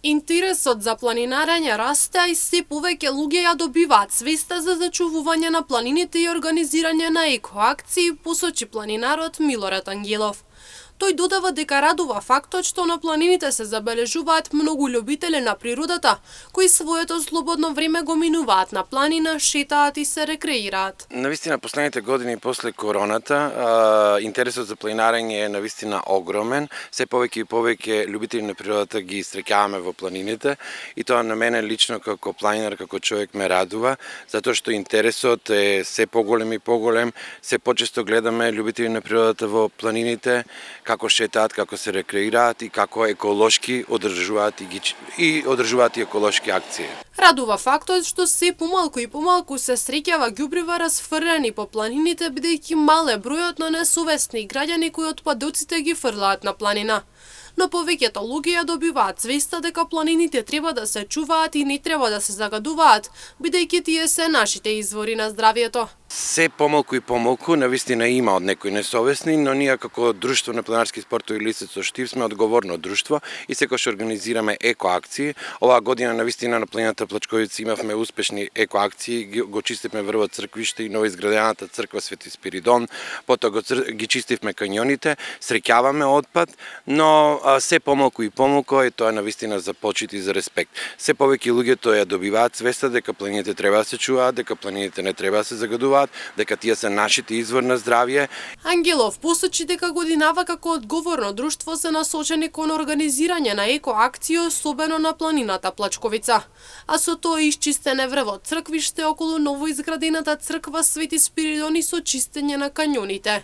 Интересот за планинарење расте, а и се повеќе луѓе ја добиваат свеста за зачувување на планините и организирање на екоакции, посочи планинарот Милорад Ангелов. Тој додава дека радува фактот што на планините се забележуваат многу љубители на природата, кои своето слободно време го минуваат на планина, шетаат и се рекреираат. Навистина, последните години после короната, интересот за планинарење е навистина огромен. Се повеќе и повеќе љубители на природата ги среќаваме во планините и тоа на мене лично како планинар, како човек ме радува, затоа што интересот е се поголем и поголем, се почесто гледаме љубители на природата во планините, како шетаат, како се рекреираат и како еколошки одржуваат и одржуваат и еколошки акции. Радува фактот што се помалку и помалку се среќава ѓубрива расфрлени по планините, бидејќи мал е бројот на несовесни граѓани кои отпадоците ги фрлаат на планина. Но повеќето луѓе ја добиваат свеста дека планините треба да се чуваат и не треба да се загадуваат, бидејќи тие се нашите извори на здравието. Се помалку и помалку, навистина има од некои несовесни, но ние како друштво на планинарски спортови Лисец со Штип сме одговорно друштво и секогаш организираме екоакции. Оваа година навистина на планината Плачковица имавме успешни екоакции, го чистивме врвот црквиште и новоизградената црква Свети Спиридон, потоа ги чистивме кањоните, среќаваме отпад, но се помалку и помалку е тоа навистина за почит и за респект. Се повеќе луѓето ја добиваат свеста дека планините треба да се чуваат, дека планините не треба да се загадуваат, дека тие се нашите извор на здравје. Ангелов посочи дека годинава како одговорно друштво се насочени кон организирање на екоакции, особено на планината Плачковица. А со тоа исчистене врвот црквиште околу новоизградената црква Свети Спиридон и со чистење на кањоните.